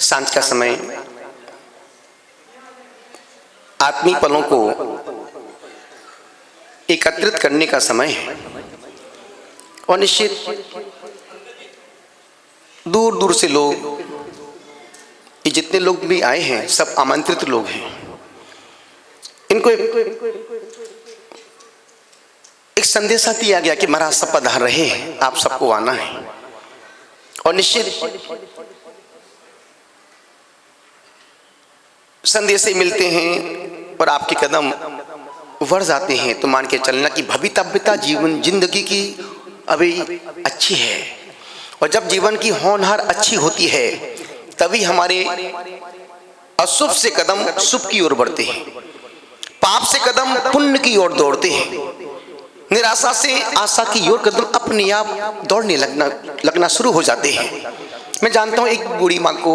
सांझ का समय आत्मीय पलों को एकत्रित करने का समय है और निश्चित दूर दूर से लोग, ये जितने लोग भी आए हैं सब आमंत्रित लोग हैं। इनको एक संदेशा दिया गया कि महाराज सब पधार रहे हैं, आप सबको आना है। और निश्चित संदेशे मिलते हैं और आपके कदम बढ़ जाते हैं तो मान के चलना कि भवितव्यता जीवन जिंदगी की अभी अच्छी है। और जब जीवन की होनहार अच्छी होती है तभी हमारे अशुभ से कदम शुभ की ओर बढ़ते हैं, पाप से कदम पुण्य की ओर दौड़ते हैं, निराशा से आशा की ओर कदम अपने आप दौड़ने लगना शुरू हो जाते हैं। मैं जानता हूं एक बूढ़ी माँ को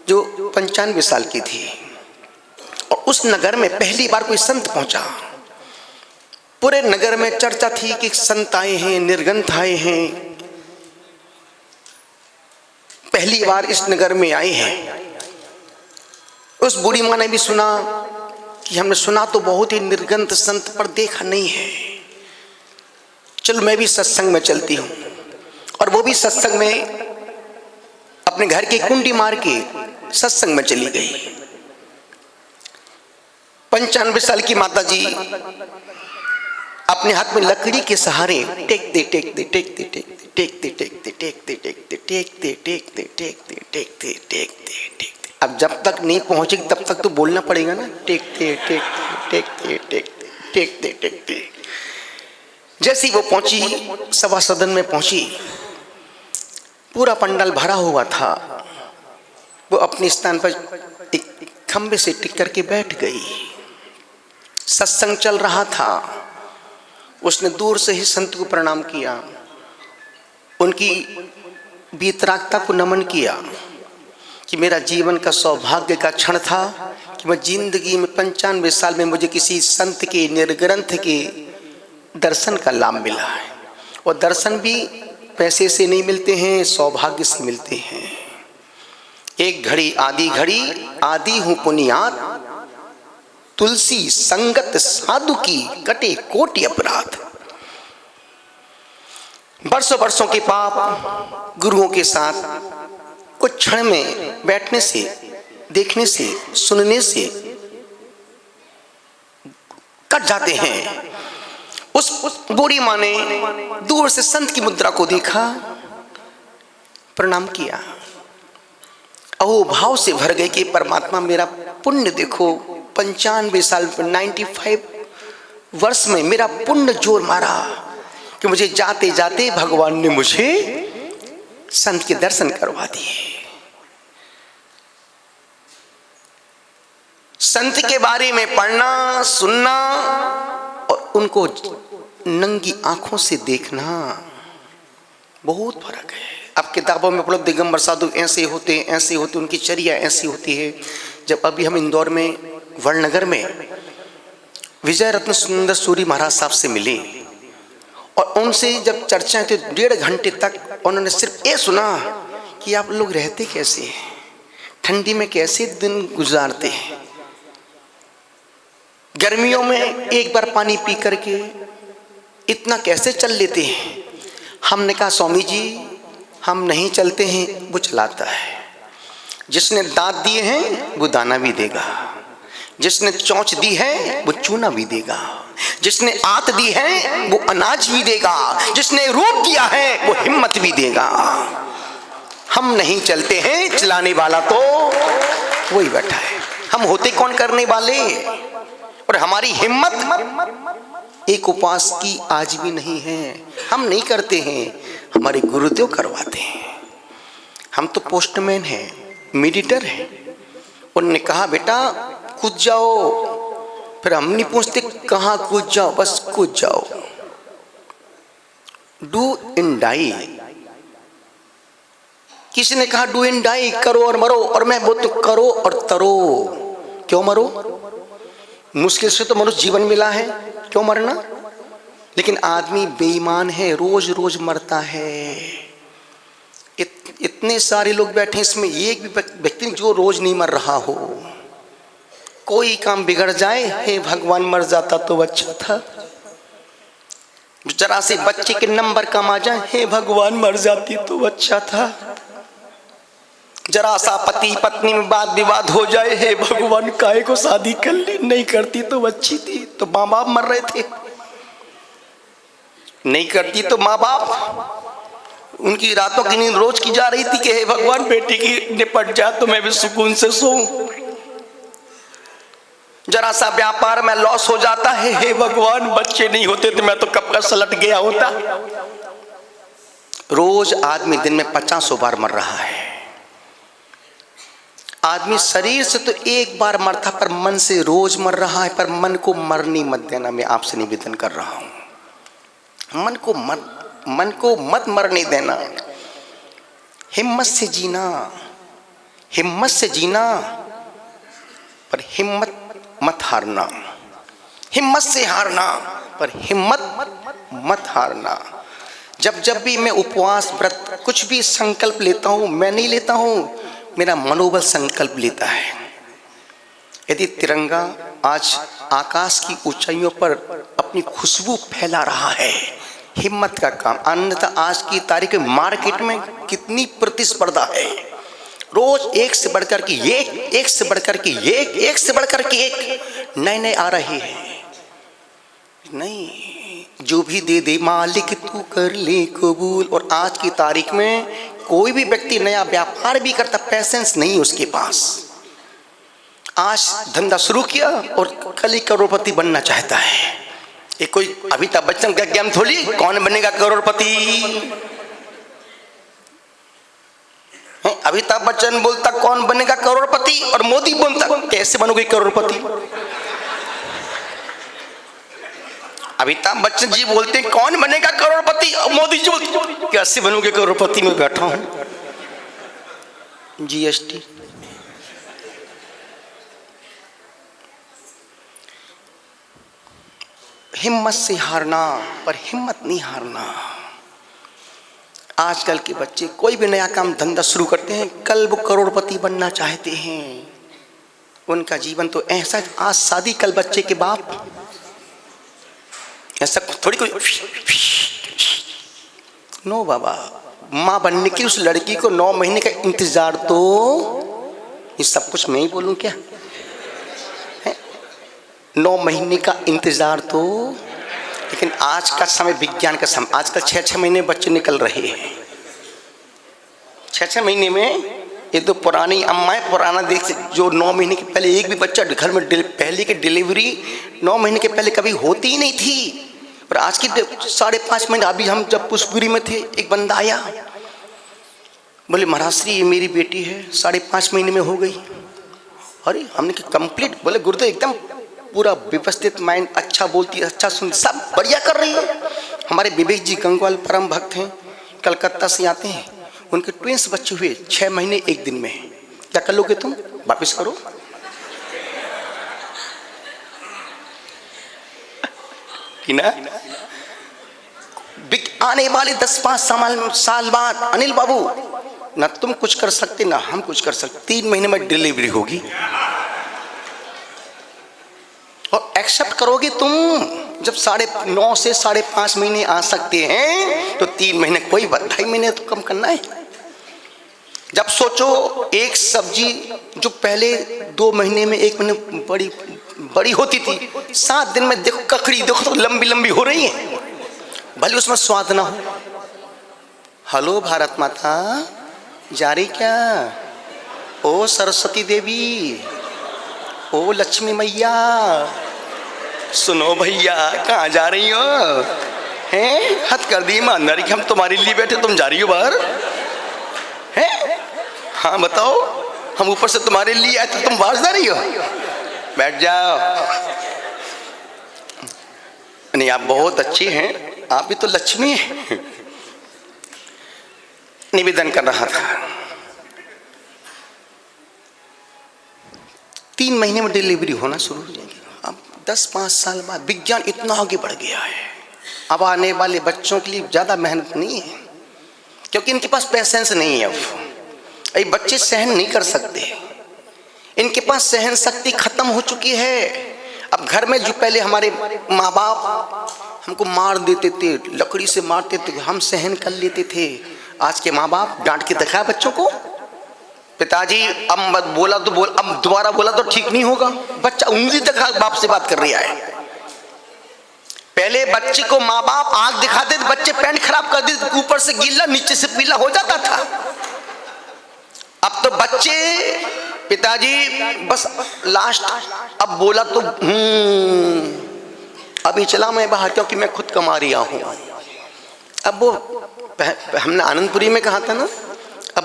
जो 95 साल की थी और उस नगर में पहली बार कोई संत पहुंचा। पूरे नगर में चर्चा थी कि संत आए हैं, निर्गंथ आए हैं, पहली बार इस नगर में आए हैं। उस बूढ़ी माँ ने भी सुना कि हमने सुना तो बहुत ही निर्गंथ संत पर देखा नहीं है, चलो मैं भी सत्संग में चलती हूँ। और वो भी सत्संग में अपने घर की कुंडी मार के सत्संग में चली गई। 95 साल की माता जी अपने हाथ में लकड़ी के सहारे टेकते टेकते टेकते टेकते टेकते टेकते टेकते टेकते टेकते टेकते टेकते टेकते टेकते टेकते, अब जब तक नहीं पहुंचेगी तब तक तो बोलना पड़ेगा ना, टेकते टेकते टेकते टेकते टेकते टेकते। जैसी वो पहुंची, सभा सदन में पहुंची, पूरा पंडाल भरा हुआ था। वो अपने स्थान पर एक खंबे से टिक करके बैठ गई। सत्संग चल रहा था। उसने दूर से ही संत को प्रणाम किया, उनकी वीतरागता को नमन किया कि मेरा जीवन का सौभाग्य का क्षण था कि मैं जिंदगी में 95 साल में मुझे किसी संत के निर्ग्रंथ के दर्शन का लाभ मिला है। और दर्शन भी पैसे से नहीं मिलते हैं, सौभाग्य से मिलते हैं। एक घड़ी आदि हूं पुनियात, तुलसी संगत साधु की कटे कोटि अपराध। बरसों बरसों के पाप गुरुओं के साथ कुछ क्षण में बैठने से, देखने से, सुनने से कट जाते हैं। उस बूढ़ी माँ ने दूर से संत की मुद्रा को देखा, प्रणाम किया, अहो भाव से भर गए कि परमात्मा मेरा पुण्य देखो, 95 साल पर 95 वर्ष में मेरा पुण्य जोर मारा कि मुझे जाते जाते भगवान ने मुझे संत के दर्शन करवा दिए। संत के बारे में पढ़ना, सुनना और उनको नंगी आंखों से देखना बहुत फर्क है। अब किताबों में पढ़ो दिगंबर साधु ऐसे होते, उनकी चर्या ऐसी होती है। जब अभी हम इंदौर में वड़नगर में विजय रत्न सुंदर सूरी महाराज साहब से मिले और उनसे जब चर्चाएं थी 1.5 घंटे तक, उन्होंने सिर्फ ये सुना कि आप लोग रहते कैसे हैं, ठंडी में कैसे दिन गुजारते हैं, गर्मियों में एक बार पानी पी करके इतना कैसे चल लेते हैं। हमने कहा स्वामी जी हम नहीं चलते हैं, वो चलाता है। जिसने दांत दिए हैं वो दाना भी देगा, जिसने चोंच दी है वो चूना भी देगा, जिसने आंत दी है वो अनाज भी देगा, जिसने रूप दिया है वो हिम्मत भी देगा। हम नहीं चलते हैं, चलाने वाला तो वही बैठा है। हम होते कौन करने वाले? और हमारी हिम्मत एक उपास की आज भी नहीं है। हम नहीं करते हैं, हमारे गुरुदेव करवाते हैं। हम तो पोस्टमैन हैं, मेडिटर हैं। उन्होंने कहा बेटा कूद जाओ, फिर हम नहीं पूछते कहाँ कूद जाओ, बस कूद जाओ। Do and die. किसी ने कहा डू एंड डाई, करो और मरो, और मैं बोलता हूं करो और तरो। क्यों मरो? मुश्किल से तो मनुष्य जीवन मिला है, क्यों मरना? लेकिन आदमी बेईमान है, रोज रोज मरता है। इतने सारे लोग बैठे इसमें एक भी व्यक्ति जो रोज नहीं मर रहा हो। कोई काम बिगड़ जाए, हे भगवान मर जाता तो अच्छा था। जरा से बच्चे के नंबर कम आ जाए, हे भगवान मर जाती तो अच्छा था। जरा सा पति पत्नी में बात विवाद हो जाए, हे भगवान काहे को शादी कर ली, नहीं करती तो अच्छी थी। तो माँ बाप मर रहे थे, नहीं करती तो माँ बाप उनकी रातों की नींद रोज की जा रही थी कि हे भगवान बेटी की निपट जा तो मैं भी सुकून से सोऊं। जरा सा व्यापार में लॉस हो जाता है, हे भगवान बच्चे नहीं होते तो मैं तो कब का सलट गया होता। रोज आदमी दिन में 50 बार मर रहा है। आदमी शरीर से तो एक बार मरता, पर मन से रोज मर रहा है। पर मन को मरने मत देना, मैं आपसे निवेदन कर रहा हूं। मन को मत मरने देना। हिम्मत से जीना, हिम्मत से जीना, पर हिम्मत मत हारना। हिम्मत से हारना, पर हिम्मत मत हारना। जब भी मैं उपवास व्रत कुछ भी संकल्प लेता हूं, मैं नहीं लेता हूं, मेरा मनोबल संकल्प लेता है। यदि तिरंगा आज आकाश की ऊंचाइयों पर अपनी खुशबू फैला रहा है, हिम्मत का काम। अन्यथा आज की तारीख में मार्केट में कितनी प्रतिस्पर्धा है। रोज एक से बढ़कर के एक से बढ़कर के एक से बढ़कर के एक नए आ रहे हैं। नहीं, जो भी दे दे मालिक तू कर ले कबूल। और आज की तारीख में कोई भी व्यक्ति नया व्यापार भी करता, पैसेंस नहीं उसके पास। आज धंधा शुरू किया और कल ही करोड़पति बनना चाहता है। ये कोई अमिताभ बच्चन का गेम थोड़ी, कौन बनेगा करोड़पति। अमिताभ बच्चन बोलता कौन बनेगा करोड़पति, और मोदी बोलता कैसे बनोगे करोड़पति। अमिताभ बच्चन जी बोलते कौन बनेगा करोड़पति, और मोदी जी बोलते कैसे बनोगे करोड़पति। में बैठा हूं जीएसटी। हिम्मत से हारना, पर हिम्मत नहीं हारना। आजकल के बच्चे कोई भी नया काम धंधा शुरू करते हैं, कल वो करोड़पति बनना चाहते हैं। उनका जीवन तो ऐसा, आज शादी कल बच्चे के बाप, ऐसा थोड़ी कोई। नो बाबा, माँ बनने की उस लड़की को 9 महीने का इंतजार। तो ये सब कुछ मैं ही बोलूं क्या? 9 महीने का इंतजार तो, लेकिन आज का समय विज्ञान का समय। आजकल 6-6 महीने बच्चे निकल रहे हैं। 6-6 महीने में। ये तो पुरानी अम्मा है, पुराना देख, जो 9 महीने के पहले एक भी बच्चा घर में पहले की डिलीवरी 9 महीने के पहले कभी होती ही नहीं थी। और आज की 5.5 महीने। अभी हम जब पुष्पगिरी में थे, एक बंदा आया, बोले महाराज श्री ये मेरी बेटी है, 5.5 महीने में हो गई। अरे हमने कहा कंप्लीट। बोले गुरुदेव एकदम पूरा व्यवस्थित, माइंड अच्छा बोलती है, अच्छा सुन, सब बढ़िया कर रही है। हमारे विवेक जी गंगवाल परम भक्त हैं, कलकत्ता से आते हैं। उनके ट्विंस बच्चे हुए 6 महीने 1 दिन में। क्या कर लोगे तुम? वापस करो। ना आने वाले 10-5 साल बाद अनिल बाबू, ना तुम कुछ कर सकते ना हम कुछ कर सकते। 3 महीने में डिलीवरी होगी। और एक्सेप्ट करोगे तुम। जब 9.5 से 5.5 महीने आ सकते हैं, तो 3 महीने, कोई 2.5 महीने तो कम करना है। जब सोचो एक सब्जी जो पहले 2 महीने में 1 महीने बड़ी होती थी, 7 दिन में देखो ककड़ी देखो तो लंबी लंबी हो रही है, भले उसमें स्वाद ना हो। हेलो भारत माता, जा रही क्या? ओ सरस्वती देवी, ओ लक्ष्मी मैया, सुनो भैया कहाँ जा रही हो? हैं हद कर दी ईमानदारी कि हम तुम्हारे लिए बैठे, तुम जा रही हो बाहर? हैं हाँ बताओ, हम ऊपर से तुम्हारे लिए आए तो तुम बाहर जा रही हो? बैठ जाओ। नहीं आप बहुत अच्छी हैं, आप भी तो लक्ष्मी हैं। निवेदन कर रहा था, 3 महीने में डिलीवरी होना शुरू हो जाएगी। अब 10-5 साल बाद विज्ञान इतना आगे बढ़ गया है, अब आने वाले बच्चों के लिए ज़्यादा मेहनत नहीं है। क्योंकि इनके पास पेशेंस नहीं है। ये बच्चे सहन नहीं कर सकते, इनके पास सहन शक्ति खत्म हो चुकी है। अब घर में जो पहले हमारे माँ बाप हमको मार देते थे, लकड़ी से मारते थे, हम सहन कर लेते थे। आज के माँ बाप डांट के दिखाया बच्चों को, पिताजी अब मत बोला तो बोल, अब दोबारा बोला तो ठीक नहीं होगा। बच्चा उंगली दिखा बाप से बात कर रहा है। पहले बच्चे को माँ बाप आंख दिखाते थे, बच्चे पैंट खराब कर देते, ऊपर से गीला नीचे से पीला हो जाता था। अब तो बच्चे पिताजी बस लास्ट अब बोला तो अभी चला मैं बाहर क्योंकि मैं खुद कमा रहा हूं। अब वो हमने आनंदपुरी में कहा था ना, अब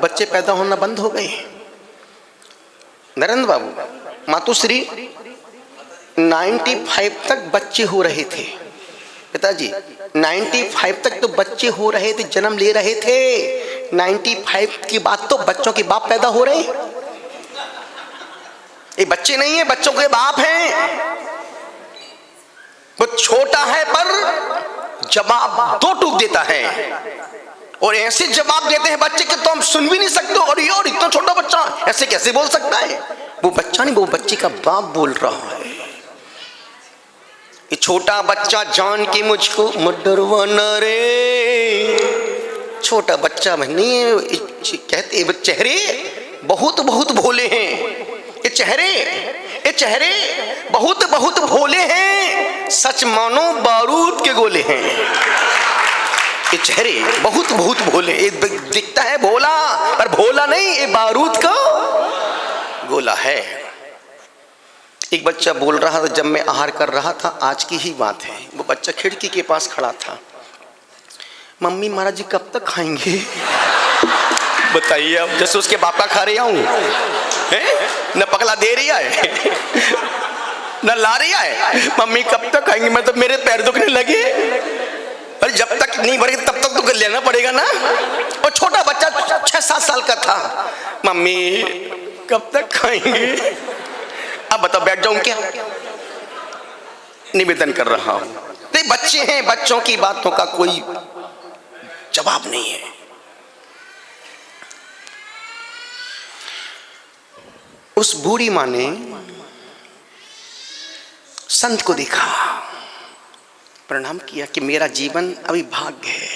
बच्चे पैदा होना बंद हो गए। नरेंद्र बाबू मातुश्री 95 तक बच्चे हो रहे थे, पिताजी 95 तक तो बच्चे हो रहे थे, जन्म ले रहे थे। 95 की बात तो बच्चों के बाप पैदा हो रहे। ये बच्चे नहीं है, बच्चों के बाप हैं। वो छोटा है पर जवाब दो टूक देता है, और ऐसे जवाब देते हैं बच्चे के तो हम सुन भी नहीं सकते। और ये और इतना छोटा बच्चा ऐसे कैसे बोल सकता है? वो बच्चा नहीं, वो बच्चे का बाप बोल रहा है। ये छोटा बच्चा जान के मुझको मडरवाना रे, छोटा बच्चा नहीं है। कहते चेहरे बहुत बहुत भोले हैं, ये चेहरे बहुत बहुत भोले हैं, सच मानो बारूद के गोले हैं। ये चेहरे बहुत बहुत भोले, ये दिखता है भोला पर भोला नहीं, ये बारूद का गोला है। एक बच्चा बोल रहा था जब मैं आहार कर रहा था, आज की ही बात है। वो बच्चा खिड़की के पास खड़ा था, मम्मी महाराज जी कब तक खाएंगे? बताइए अब, जैसे उसके बाप का खा रही हूँ, न पगला दे रही है न ला रही है। मम्मी कब तक खाएंगी? मतलब मेरे पैर दुखने लगे, और जब तक नहीं भरेगी तब तक तो लेना पड़ेगा ना। और छोटा बच्चा 6-7 साल का था, मम्मी कब तक खाएंगे? अब बताओ बैठ जाऊं क्या? निवेदन कर रहा हूं। तो बच्चे हैं, बच्चों की बातों का कोई जवाब नहीं है। उस बूढ़ी माँ ने संत को देखा, प्रणाम किया कि मेरा जीवन अभी भाग्य है।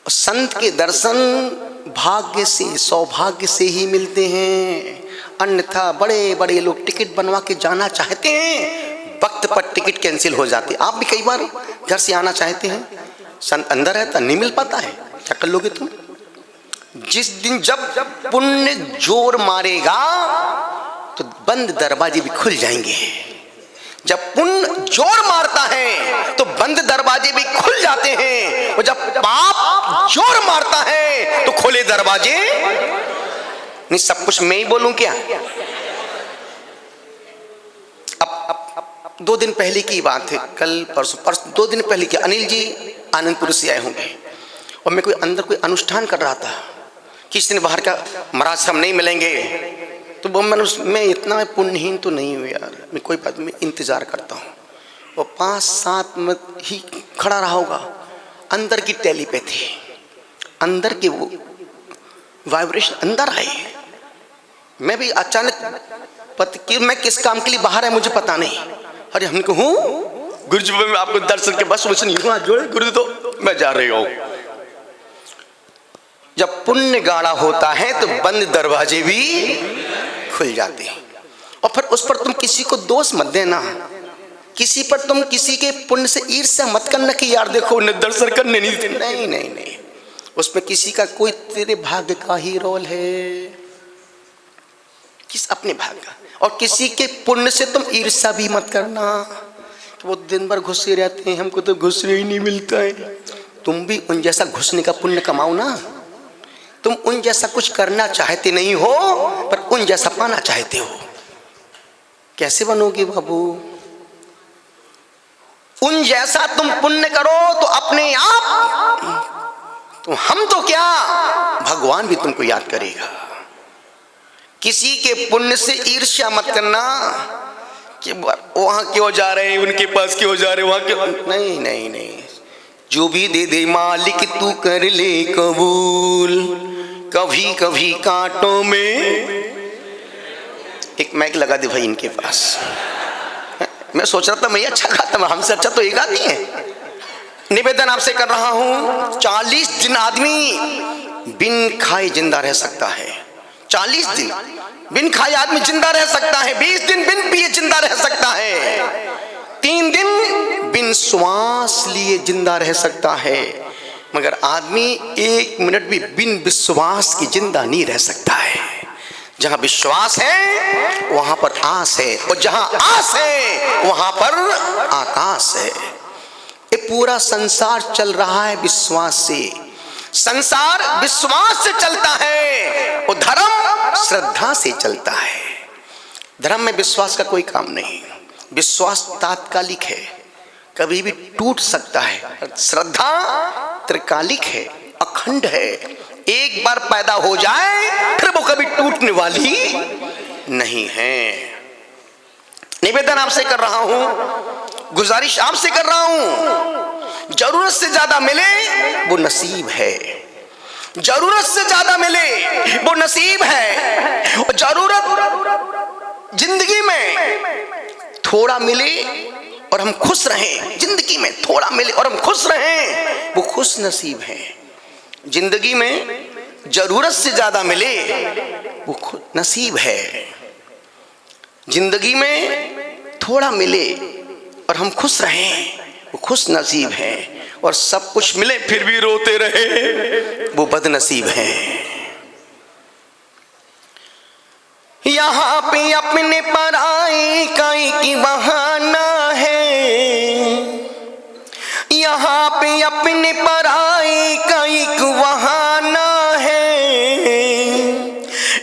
संत के दर्शन भाग्य से, सौभाग्य से ही मिलते हैं, अन्यथा बड़े बड़े लोग टिकट बनवा के जाना चाहते हैं, वक्त पर टिकट कैंसिल हो जाती है। आप भी कई बार घर से आना चाहते हैं, संत अंदर रहता नहीं मिल पाता है, क्या कर लोगे तुम? जिस दिन जब पुण्य जोर मारेगा तो बंद दरवाजे भी खुल जाएंगे। जब पुण्य जोर मारता है तो बंद दरवाजे भी खुल जाते हैं, और जब पाप जोर मारता है तो खोले दरवाजे नहीं। सब कुछ मैं ही बोलूं क्या? अब 2 दिन पहले की बात है, कल परसों 2 दिन पहले की। अनिल जी आनंदपुर से आए होंगे, और मैं अंदर कोई अनुष्ठान कर रहा था, किसी दिन बाहर का महाराज हम नहीं मिलेंगे, तो वो मैं इतना पुण्यहीन तो नहीं हूँ यार, मैं कोई बात में इंतजार करता हूँ। वो 5-7 मिनट ही खड़ा रहा होगा, अंदर की टेलीपैथी, अंदर के वो वाइब्रेशन अंदर आए। मैं भी अचानक मैं किस काम के लिए बाहर है मुझे पता नहीं। अरे हमको हूँ गुरु जी, मैं आपको दर्शन के बस वैसे नहीं हाथ जोड़े गुरु, तो मैं जा रही हूँ। जब पुण्य गाढ़ा होता है तो बंद दरवाजे भी खुल जाते हैं। और फिर उस पर तुम किसी को दोष मत देना, किसी पर तुम किसी के पुण्य से ईर्ष्या मत करना कि यार देखो उन्हें दर्शन करने नहीं देते। नहीं नहीं नहीं, उसमें किसी का कोई तेरे भाग्य का ही रोल है, किस अपने भाग्य का। और किसी के पुण्य से तुम ईर्ष्या भी मत करना कि वो दिन भर घुसे रहते हैं, हमको तो घुसने ही नहीं मिलता है। तुम भी उन जैसा घुसने का पुण्य कमाओ ना। तुम उन जैसा कुछ करना चाहते नहीं हो, पर उन जैसा पाना चाहते हो। कैसे बनोगे बाबू? उन जैसा तुम पुण्य करो तो अपने आप, तो हम तो क्या, भगवान भी तुमको याद करेगा। किसी के पुण्य से ईर्ष्या मत करना कि वहां क्यों जा रहे हैं, उनके पास क्यों जा रहे हैं, वहां क्यों। नहीं नहीं नहीं, जो भी दे दे मालिक तू कर ले कबूल, कभी कभी कांटों में। एक माइक लगा दे भाई इनके पास। मैं सोच रहा था मैं अच्छा गाता हूं, हमसे अच्छा तो ये गाती है। निवेदन आपसे कर रहा हूं, 40 दिन आदमी बिन खाए जिंदा रह सकता है। 40 दिन बिन खाए आदमी जिंदा रह सकता है। 20 दिन बिन पिए जिंदा रह सकता है। 3 दिन बिन श्वास लिए जिंदा रह सकता है। मगर आदमी 1 मिनट भी बिन विश्वास की जिंदा नहीं रह सकता है। जहां विश्वास है वहां पर आस है, और जहां आस है वहां पर आकाश है। ये पूरा संसार चल रहा है विश्वास से। संसार विश्वास से चलता है और धर्म श्रद्धा से चलता है। धर्म में विश्वास का कोई काम नहीं। विश्वास तात्कालिक है, कभी भी टूट सकता है। श्रद्धा त्रिकालिक है, अखंड है। एक बार पैदा हो जाए फिर वो कभी टूटने वाली नहीं है। निवेदन आपसे कर रहा हूं, गुजारिश आपसे कर रहा हूं, जरूरत से ज्यादा मिले वो नसीब है। जरूरत से ज्यादा मिले वो नसीब है। और जरूरत जिंदगी में थोड़ा मिले और हम खुश रहें, जिंदगी में थोड़ा मिले और हम खुश रहें, वो खुश नसीब है। जिंदगी में जरूरत से ज्यादा मिले वो खुश नसीब है। जिंदगी में थोड़ा मिले और हम खुश रहें, वो खुश नसीब है। और सब कुछ मिले फिर भी रोते रहे, वो बदनसीब है। यहाँ पे अपने पराए का एक बहाना है। यहाँ पे अपने पराए का एक बहाना है।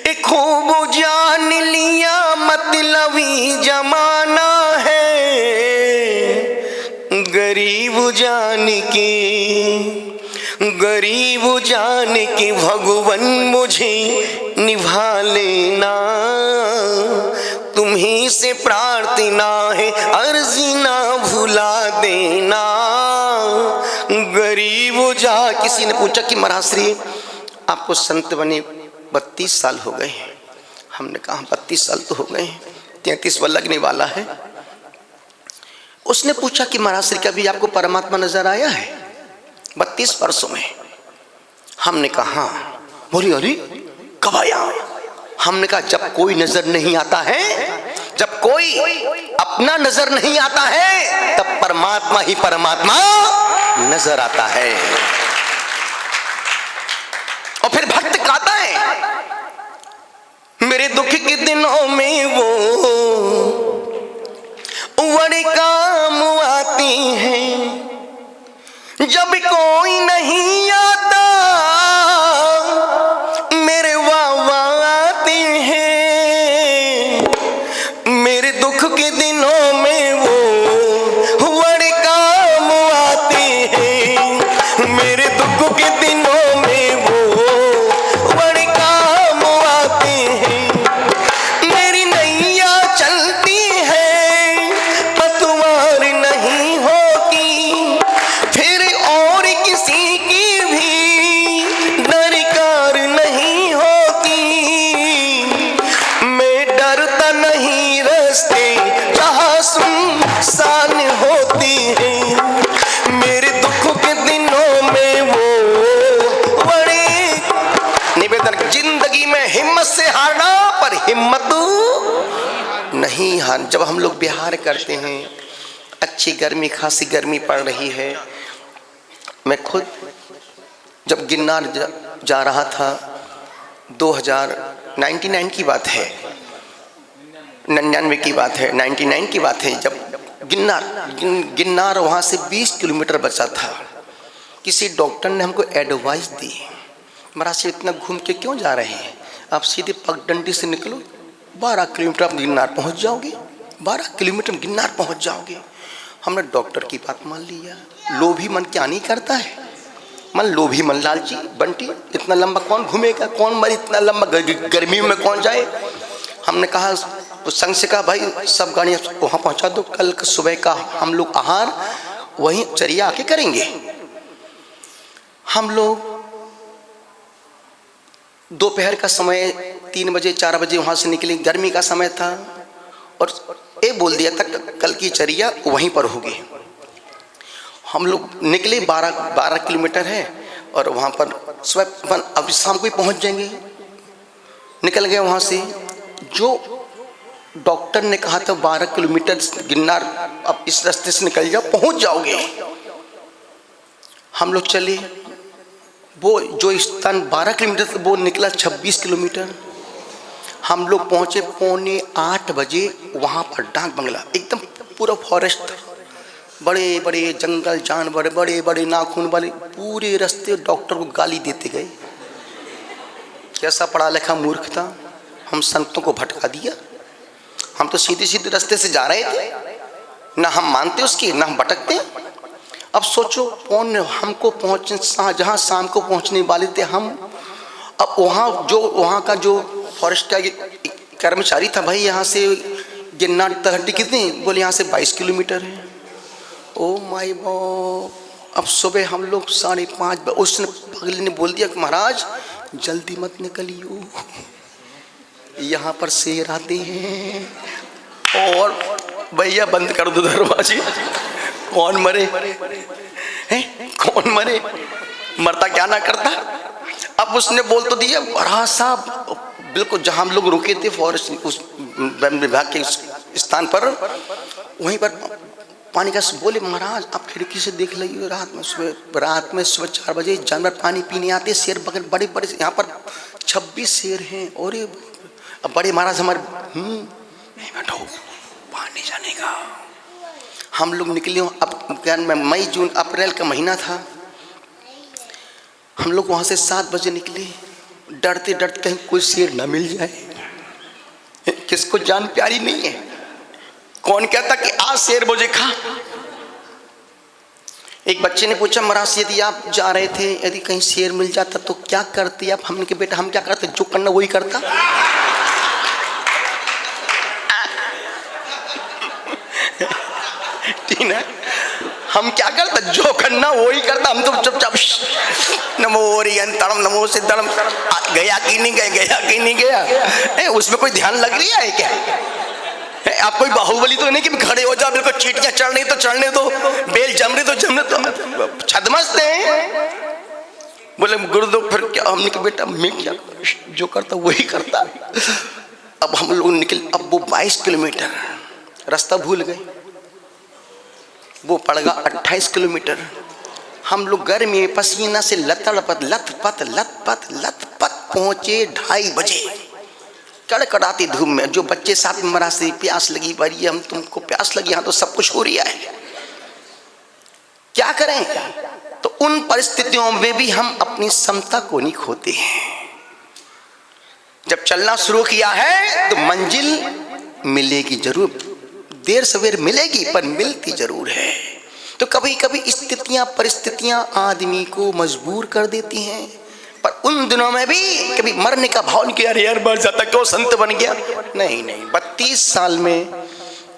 एक खूब जान लिया मतलबी जमाना है। गरीब जान के भगवन मुझे निभा लेना। तुम्हीं से प्रार्थना है अर्जी ना भुला देना। गरीब जा। किसी ने पूछा कि महाराज आपको संत बने 32 साल हो गए। हमने कहा 32 साल तो हो गए, 33वां लगने वाला है। उसने पूछा कि महाराज श्री कभी आपको परमात्मा नजर आया है 32 वर्षों में? हमने कहा हाँ। बोली अरे कब आया? हमने कहा जब कोई नजर नहीं आता है, जब कोई अपना नजर नहीं आता है, तब परमात्मा ही परमात्मा नजर आता है। और फिर भक्त गाता है, मेरे दुख के दिनों में वो बड़े काम आती हैं। जब कोई नहीं आता मेरे वावा आते हैं। मेरे दुख के दिनों में वो बड़े काम आते हैं। मेरे दुख के दिनों में वो बड़े काम आते हैं। मेरी नैया चलती है पतवार नहीं होती, फिर और किसी की भी दरकार नहीं होती। मैं डरता नहीं रास्ते जहाँ सुनसान होती है। मेरे दुख के दिनों में वो बड़े। निवेदन, जिंदगी में हिम्मत से हारना पर हिम्मत नहीं हार। जब हम लोग बिहार करते हैं, अच्छी गर्मी खासी गर्मी पड़ रही है। मैं खुद जब गिरनार जा रहा था 2099 की बात है, 99 की बात है, 99 की बात है। जब गिरनार वहाँ से 20 किलोमीटर बचा था, किसी डॉक्टर ने हमको एडवाइस दी, महाराज से इतना घूम के क्यों जा रहे हैं, आप सीधे पगडंडी से निकलो, 12 किलोमीटर आप गिरनार पहुँच जाओगे, 12 किलोमीटर गिरनार पहुँच जाओगे। हमने डॉक्टर की बात मान लिया। लोभी मन क्या नहीं करता है? मन लोभी मन लालची बंटी, इतना लंबा कौन घूमेगा, कौन मर इतना लंबा गर्मी में कौन जाए। हमने कहा उस संघ से कहा भाई सब गाड़ियाँ वहाँ पहुँचा दो, कल सुबह का हम लोग आहार वहीं चरिया आके करेंगे। हम लोग दोपहर का समय 3 बजे 4 बजे वहाँ से निकले, गर्मी का समय था और ये बोल दिया था कल की चर्या वहीं पर होगी। हम लोग निकले, 12 किलोमीटर है और वहाँ पर सुबह अब शाम को ही पहुँच जाएंगे। निकल गए वहाँ से। जो डॉक्टर ने कहा था 12 किलोमीटर गिरनार, अब इस रास्ते से निकल जाओ पहुँच जाओगे। हम लोग चले, वो जो स्थान 12 किलोमीटर से वो निकला 26 किलोमीटर। हम लोग पहुँचे 7:45 बजे वहाँ पर डाक बंगला, एकदम पूरा फॉरेस्ट था, बड़े बड़े जंगल जानवर, बड़े बड़े नाखून वाले। पूरे रास्ते डॉक्टर को गाली देते गए, कैसा पढ़ा लिखा मूर्ख था, हम संतों को भटका दिया। हम तो सीधे सीधे रास्ते से जा रहे थे, ना हम मानते उसकी ना हम भटकते। अब सोचो कौन हमको पहुँचने, जहाँ शाम को पहुँचने वाले थे हम, अब वहाँ का जो फॉरेस्ट का कर्मचारी था, भाई यहाँ से गिरनार तलहटी कितनी, बोले यहाँ से 22 किलोमीटर है। Oh my God. अब सुबह हम लोग 5:30, उसने पगले ने बोल दिया कि महाराज जल्दी मत निकलियो, यहाँ पर शेर आते हैं और भैया बंद कर दो दरवाजे। कौन मरे हैं, कौन मरे, मरता क्या ना करता। अब उसने बोल तो दिया, महाराज साहब बिल्कुल जहाँ हम लोग रुके थे फॉरेस्ट उस वन विभाग के स्थान पर, वहीं पर पानी का। बोले महाराज आप खिड़की से देख लीजिए, रात में सुबह 4 बजे जानवर पानी पीने आते, शेर बगल बड़े बड़े, यहाँ पर 26 शेर हैं। और अब बड़े महाराज हमारे बैठो पानी जाने का। हम लोग निकले, अब क्या मई जून अप्रैल का महीना था। हम लोग वहाँ से 7 बजे निकले, डरते डरते कहीं कोई शेर ना मिल जाए। किसको जान प्यारी नहीं है, कौन कहता कि आज शेर मुझे खा। एक बच्चे ने पूछा महाराज यदि आप जा रहे थे, यदि कहीं शेर मिल जाता तो क्या करते आप। हमने कहा बेटा हम क्या करते, जो करना वही करता। ठीक है, हम क्या करता, जो करना वही करता। हम तो चुपचाप नमो ओरियंतरम नमो सिद्धरम, गया कि नहीं गया, गया कि नहीं गया, उसमें कोई ध्यान लग रही है क्या। आप कोई बाहुबली तो नहीं कि खड़े हो जाओ, बिल्कुल चीटियां चढ़ने तो चढ़ने दो, बेल जमने तो जमने तो, छदमस्त हैं। बोले गुरु दो फिर क्या। हमने कहा बेटा मैं क्या, जो करता वही करता। अब हम लोग निकले, अब वो 22 किलोमीटर रास्ता भूल गए, वो पड़ गया 28 किलोमीटर। हम लोग गर्मी में पसीना से लथपथ पहुंचे 2:30 बजे, कड़कड़ाती धूप में। जो बच्चे साथ में मरा से प्यास लगी, भरी हम तुमको प्यास लगी, यहाँ तो सब कुछ हो रहा है, क्या करें। तो उन परिस्थितियों में भी हम अपनी समता को नहीं खोते हैं। जब चलना शुरू किया है तो मंजिल मिलेगी जरूर, देर सवेर मिलेगी पर मिलती जरूर है। तो कभी कभी स्थितियां परिस्थितियां आदमी को मजबूर कर देती हैं, पर उन दिनों में भी कभी मरने का भाव नहीं किया, अरे यार मर जाता क्यों संत बन गया। नहीं 32 साल में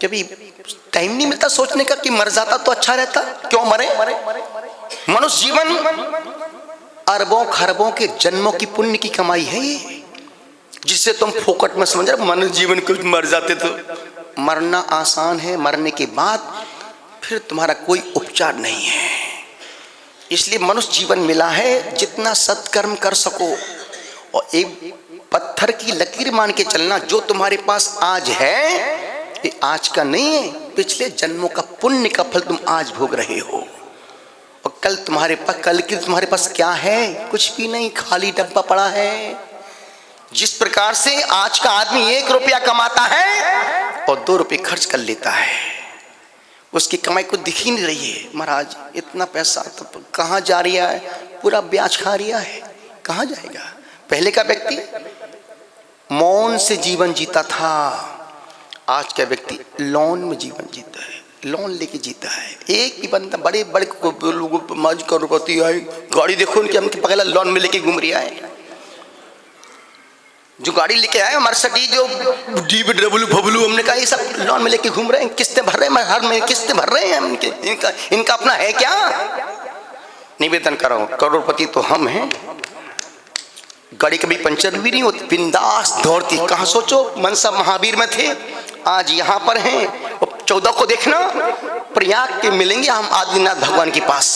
कभी टाइम नहीं मिलता सोचने का कि मर जाता तो अच्छा रहता, क्यों मरे। मनुष्य जीवन अरबों खरबों के जन्मों की पुण्य की कमाई है ये, जिससे तुम फोकट में समझ रहे मनुष्य जीवन कुछ मर जाते तो। मरना आसान है, मरने के बाद फिर तुम्हारा कोई उपचार नहीं है। इसलिए मनुष्य जीवन मिला है, जितना सत्कर्म कर सको और एक पत्थर की लकीर मान के चलना। जो तुम्हारे पास आज है ये आज का नहीं है, पिछले जन्मों का पुण्य का फल तुम आज भोग रहे हो। और कल तुम्हारे पास क्या है, कुछ भी नहीं, खाली डब्बा पड़ा है। जिस प्रकार से आज का आदमी 1 रुपया कमाता है और 2 रुपये खर्च कर लेता है, उसकी कमाई को दिख ही नहीं रही है। महाराज इतना पैसा तो कहाँ जा रहा है, पूरा ब्याज खा रहा है, कहाँ जाएगा। पहले का व्यक्ति मौन से जीवन जीता था, आज का व्यक्ति लोन में जीवन जीता है, लोन लेके जीता है। एक भी बंदा बड़े बड़े लोगों मौज करोड़पति है, गाड़ी देखो उनकी, हम पहला लोन में लेके घूम रहा है। जो गाड़ी लेके आए मर्सिडीज, जो डब्ल्यू हमने कहा ये सब लोन में लेके घूम रहे हैं, किस्तें भर रहे हैं, हर महीने किस्तें भर रहे हैं। इनका अपना है क्या। निवेदन करो, करोड़पति तो हम हैं। गाड़ी कभी पंचर भी नहीं होती, बिंदास दौड़ती। कहाँ सोचो मनसा महावीर में थे, आज यहाँ पर हैं। 14 को देखना प्रयाग के मिलेंगे हम आदिनाथ भगवान के पास,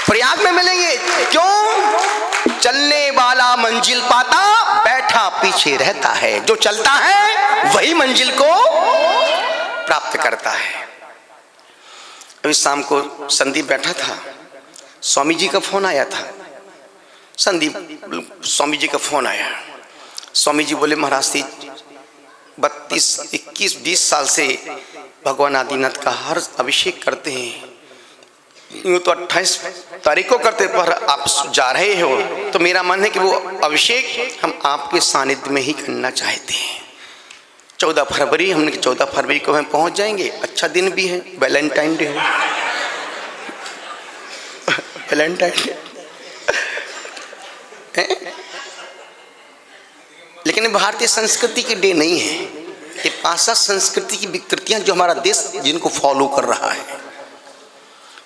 प्रयाग में मिलेंगे। क्यों? चलने वाला मंजिल पाता, बैठा पीछे रहता है। जो चलता है वही मंजिल को प्राप्त करता है। अभी शाम को संदीप बैठा था, स्वामी जी का फोन आया था। संदीप स्वामी जी का फोन आया, स्वामी जी बोले महाराज जी 32, 21, 20 साल से भगवान आदिनाथ का हर अभिषेक करते हैं। यूँ तो 28 तारीख को करते, पर आप जा रहे हो तो मेरा मन है कि वो अभिषेक हम आपके सानिध्य में ही करना चाहते हैं। 14 फरवरी, हमने 14 फरवरी को हम पहुंच जाएंगे। अच्छा दिन भी है, वैलेंटाइन डे है। वैलेंटाइन डे लेकिन भारतीय संस्कृति के डे नहीं है, ये पाश्चात्य संस्कृति की विकृतियां जो हमारा देश जिनको फॉलो कर रहा है।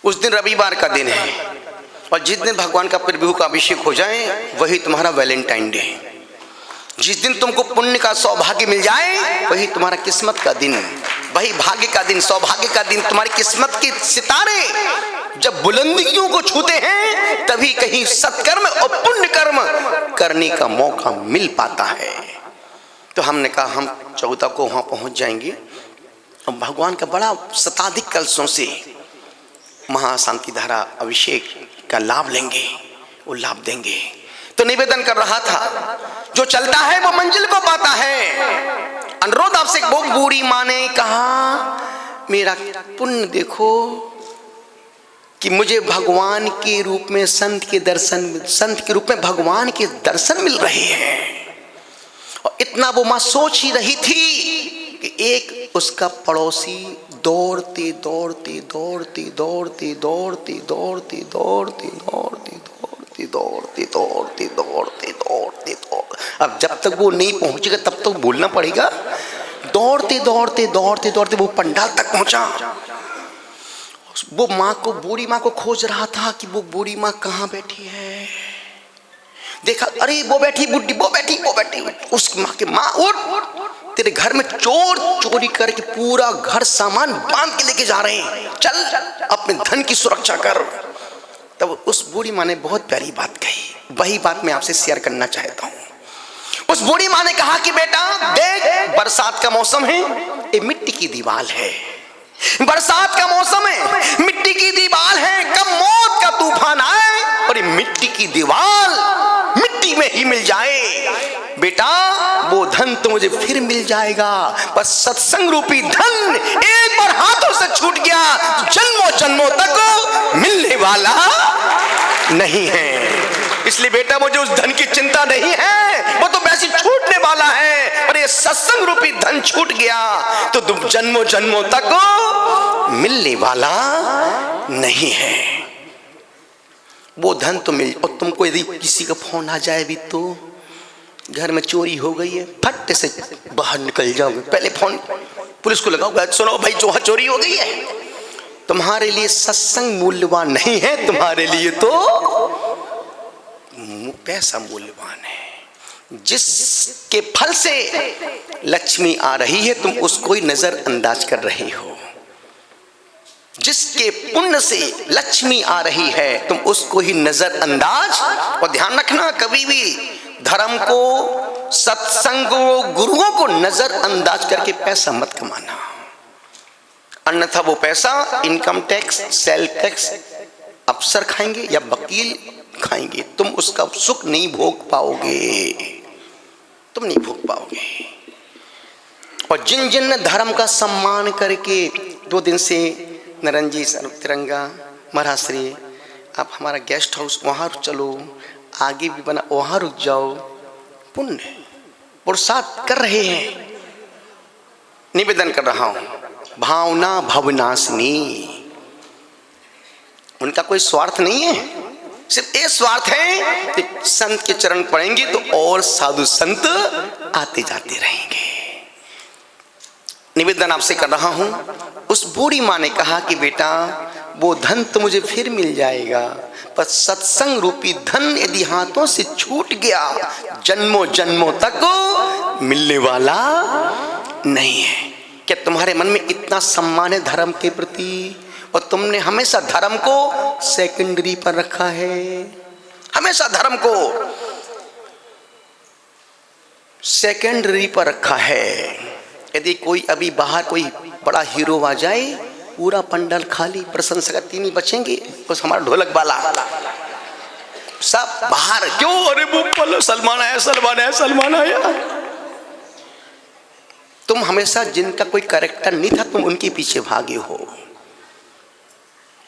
उस दिन रविवार का दिन है, और जिस दिन भगवान का प्रभु का अभिषेक हो जाए वही तुम्हारा वैलेंटाइन डे है। जिस दिन तुमको पुण्य का सौभाग्य मिल जाए वही तुम्हारा किस्मत का दिन, वही भाग्य का दिन, सौभाग्य का दिन। तुम्हारी किस्मत के सितारे जब बुलंदियों को छूते हैं तभी कहीं सत्कर्म और पुण्य कर्म करने का मौका मिल पाता है। तो हमने कहा हम 14 को वहां पहुंच जाएंगे। हम भगवान का बड़ा शताधिक कलशों से महाशांति धारा अभिषेक का लाभ लेंगे, वो लाभ देंगे। तो निवेदन कर रहा था, जो चलता है वो मंजिल को पाता है। अनुरोध आपसे, वो बूढ़ी माँ ने कहा मेरा पुण्य देखो कि मुझे भगवान के रूप में संत के रूप में भगवान के दर्शन मिल रहे हैं। और इतना वो माँ सोच ही रही थी कि एक उसका पड़ोसी दौड़ते दौड़ते दौड़ते दौड़ते दौड़ते दौड़ते दौड़ते दौड़ते दौड़ते दौड़ते दौड़ते दौड़ते दौड़ते दौड़, अब जब तक वो नहीं पहुंचेगा तब तक बोलना पड़ेगा। दौड़ते दौड़ते दौड़ते दौड़ते वो पंडाल तक पहुंचा। वो माँ को, बूढ़ी माँ को खोज रहा था कि वो बूढ़ी माँ कहाँ बैठी है। देखा, अरे वो बैठी बुड्ढी, वो बैठी। उस माँ के, माँ उठ, तेरे घर में चोर चोरी करके पूरा घर सामान बांध के लेके जा रहे हैं, चल अपने धन की सुरक्षा कर। तब उस बूढ़ी माँ ने बहुत प्यारी बात कही, वही बात मैं आपसे शेयर करना चाहता हूँ। उस बूढ़ी माँ ने कहा कि बेटा देख, बरसात का मौसम है, ये मिट्टी की दीवार है, बरसात का मौसम है, मिट्टी की दीवार है, कब मौत का तूफान आए और ये मिट्टी की दीवार मिट्टी में ही मिल जाए। बेटा वो धन तो मुझे फिर मिल जाएगा, बस सत्संग रूपी धन एक बार हाथों से छूट गया तो जन्मों जन्मों तक मिलने वाला नहीं है। इसलिए बेटा मुझे उस धन की चिंता नहीं है, वो तो वैसे छूटने वाला है, और ये सत्संग रूपी धन छूट गया तो जन्मों जन्मों तक मिलने वाला नहीं है। वो धन तो मिल, और तुमको यदि किसी का फोन आ जाए भी तो घर में चोरी हो गई है, फट से बाहर निकल जाओगे, पहले फोन पुलिस को लगाओ, सुनो भाई चोरी हो गई है। तुम्हारे लिए सत्संग मूल्यवान नहीं है, तुम्हारे लिए तो पैसा मूल्यवान है। जिसके फल से लक्ष्मी आ रही है तुम उसको ही नजरअंदाज कर रहे हो, जिसके पुण्य से लक्ष्मी आ रही है तुम उसको ही नजरअंदाज। और ध्यान रखना, कभी भी धर्म को, सत्संग को, गुरुओं को नजरअंदाज करके पैसा मत कमाना, अन्यथा वो पैसा इनकम टैक्स, सेल टैक्स अफसर खाएंगे या वकील खाएंगे, तुम उसका सुख नहीं भोग पाओगे, तुम नहीं भोग पाओगे। और जिन जिन ने धर्म का सम्मान करके 2 दिन से नरन जी तिरंगा महाराश्री आप हमारा गेस्ट हाउस वहाँ चलो, आगे भी बना वहाँ रुक जाओ, पुण्य पुरुषार्थ कर रहे हैं। निवेदन कर रहा हूँ, भावना भवनाशिनी, उनका कोई स्वार्थ नहीं है, सिर्फ एक स्वार्थ है कि संत के चरण पड़ेंगे तो और साधु संत आते जाते रहेंगे। निवेदन आपसे कर रहा हूं, उस बूढ़ी माँ ने कहा कि बेटा वो धन तो मुझे फिर मिल जाएगा, पर सत्संग रूपी धन यदि हाथों से छूट गया जन्मों जन्मों तक मिलने वाला नहीं है। क्या तुम्हारे मन में इतना सम्मान है धर्म के प्रति, और तुमने हमेशा धर्म को सेकेंडरी पर रखा है? हमेशा धर्म को सेकेंडरी पर रखा है। यदि कोई अभी बाहर कोई बड़ा हीरो आ जाए, पूरा पंडाल खाली, प्रशंसक तीन ही बचेंगे, बस हमारा ढोलक वाला, सब बाहर। क्यों? अरे वो सलमान आया, सलमान आया, सलमान आया। तुम हमेशा जिनका कोई कैरेक्टर नहीं था तुम उनके पीछे भागे हो।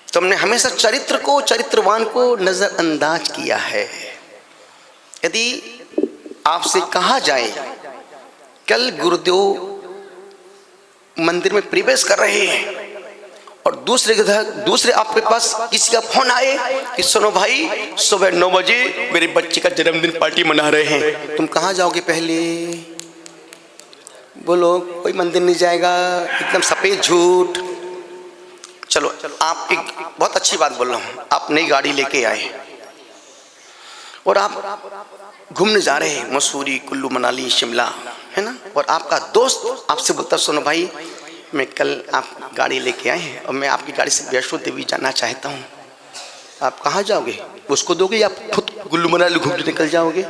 तुमने हमेशा चरित्र को, चरित्रवान को नजरअंदाज किया है। यदि आपसे कहा जाए कल गुरुदेव मंदिर में प्रवेश कर रहे हैं और दूसरे आपके पास किसी का फोन आए कि सुनो भाई सुबह 9 बजे मेरे बच्चे का जन्मदिन पार्टी मना रहे हैं, तुम कहाँ जाओगे? पहले बोलो कोई मंदिर नहीं जाएगा, एकदम सफेद झूठ। चलो आप एक बहुत अच्छी बात बोल रहा हूँ, आप नई गाड़ी लेके आए और आप घूमने जा रहे हैं मसूरी, कुल्लू मनाली, शिमला, है ना, और आपका दोस्त आपसे बोलता सुनो भाई मैं कल आप गाड़ी लेके आए हैं और मैं आपकी गाड़ी से वैष्णो देवी जाना चाहता हूँ, आप कहाँ जाओगे? उसको दोगे या खुद कुल्लू मनाली घूम के निकल जाओगे?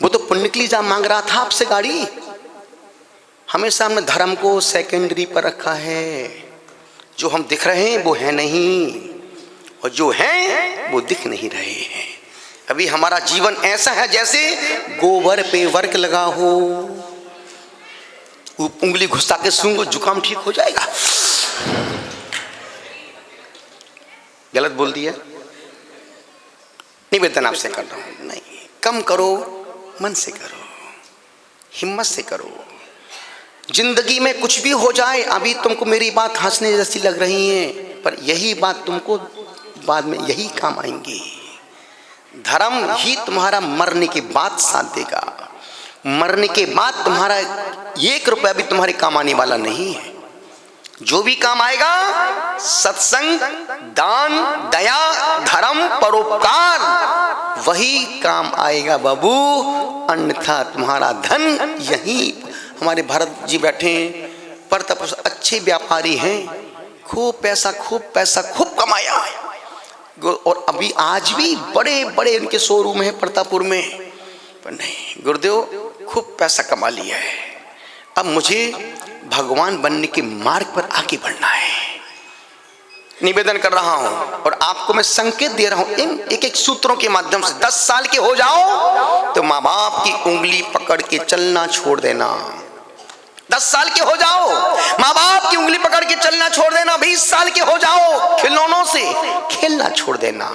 वो तो पुण्य के लिए जा मांग रहा था आपसे गाड़ी। हमेशा हमने धर्म को सेकेंडरी पर रखा है। जो हम दिख रहे हैं वो है नहीं, और जो हैं वो दिख नहीं रहे हैं। अभी हमारा जीवन ऐसा है जैसे गोबर पे वर्क लगा हो, उंगली घुसा के सूंघो जुकाम ठीक हो जाएगा। गलत बोल दिया? निवेदन आपसे कर रहा हूं, नहीं, कम करो, मन से करो, हिम्मत से करो। जिंदगी में कुछ भी हो जाए, अभी तुमको मेरी बात हंसने जैसी लग रही है, पर यही बात तुमको बाद में यही काम आएंगी। धर्म ही तुम्हारा मरने के बाद साथ देगा। मरने के बाद तुम्हारा 1 रुपया भी तुम्हारे काम आने वाला नहीं है। जो भी काम आएगा सत्संग, दान, दया, धर्म, परोपकार, वही काम आएगा बाबू, अन्यथा तुम्हारा धन यही। हमारे भरत जी बैठे हैं, परतप अच्छे व्यापारी हैं, खूब पैसा खूब कमाया, और अभी आज भी बड़े बड़े इनके शोरूम है प्रतापपुर में, पर नहीं, गुरुदेव खूब पैसा कमा लिया है, अब मुझे भगवान बनने के मार्ग पर आगे बढ़ना है। निवेदन कर रहा हूं और आपको मैं संकेत दे रहा हूं इन एक एक सूत्रों के माध्यम से। 10 साल के हो जाओ तो माँ बाप की उंगली पकड़ के चलना छोड़ देना। 10 साल के हो जाओ, माँ बाप की उंगली पकड़ के चलना छोड़ देना। 20 साल के हो जाओ, खिलौनों से खेलना छोड़ देना।